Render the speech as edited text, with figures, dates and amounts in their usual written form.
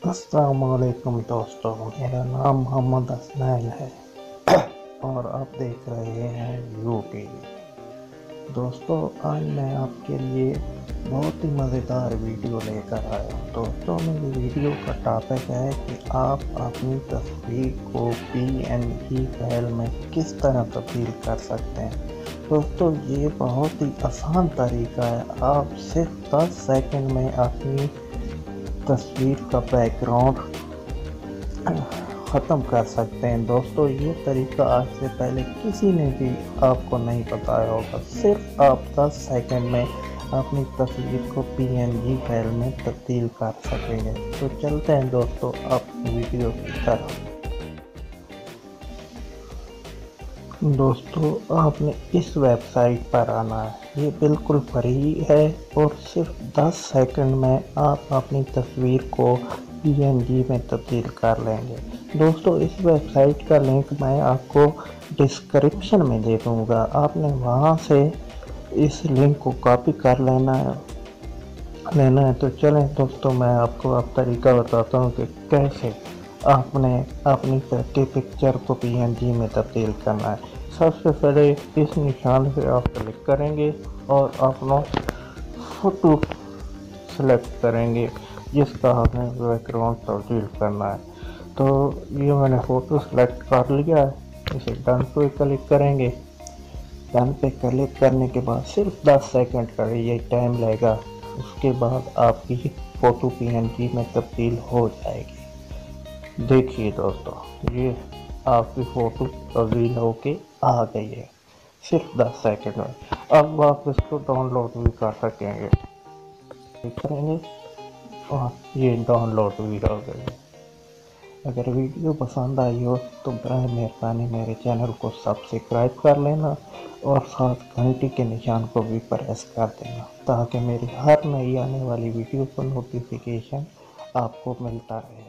अस्सलामुअलैकुम दोस्तों, मेरा नाम मोहम्मद असनैल है और आप देख रहे हैं यूटीवी। दोस्तों, आज मैं आपके लिए बहुत ही मज़ेदार वीडियो लेकर आया हूँ। दोस्तों, मेरी वीडियो का टॉपिक है कि आप अपनी तस्वीर को PNG फाइल में किस तरह तब्दील कर सकते हैं। दोस्तों, ये बहुत ही आसान तरीका है। आप सिर्फ 10 सेकंड में अपनी तस्वीर का बैकग्राउंड ख़त्म कर सकते हैं। दोस्तों, ये तरीका आज से पहले किसी ने भी आपको नहीं बताया होगा। सिर्फ आप 10 सेकंड में अपनी तस्वीर को PNG फाइल में तब्दील कर सकेंगे। तो चलते हैं दोस्तों अपनी वीडियो की तरफ। दोस्तों, आपने इस वेबसाइट पर आना है। ये बिल्कुल फ्री है और सिर्फ 10 सेकंड में आप अपनी तस्वीर को PNG में तब्दील कर लेंगे। दोस्तों, इस वेबसाइट का लिंक मैं आपको डिस्क्रिप्शन में दे दूँगा। आपने वहाँ से इस लिंक को कॉपी कर लेना है। तो चलें दोस्तों, मैं आपको अब तरीका बताता हूँ कि कैसे आपने अपनी पिक्चर को PNG में तब्दील करना है। सबसे पहले इस निशान से आप क्लिक करेंगे और अपना फ़ोटो सेलेक्ट करेंगे जिसका हमें बैकग्राउंड तब्दील करना है। तो ये मैंने फ़ोटो सेलेक्ट कर लिया है। इसे डन पे क्लिक करेंगे। डन पे क्लिक करने के बाद सिर्फ 10 सेकंड का ये टाइम लगेगा। उसके बाद आपकी फ़ोटो PNG में तब्दील हो जाएगी। देखिए दोस्तों, ये आपकी फ़ोटो तब्दील होके आ गई है सिर्फ 10 सेकंड में। अब आप इसको डाउनलोड भी कर सकेंगे। करेंगे और ये डाउनलोड भी हो गई है। अगर वीडियो पसंद आई हो तो बराए मेहरबानी मेरे चैनल को सब्सक्राइब कर लेना और साथ घंटी के निशान को भी प्रेस कर देना ताकि मेरी हर नई आने वाली वीडियो का नोटिफिकेशन आपको मिलता रहे।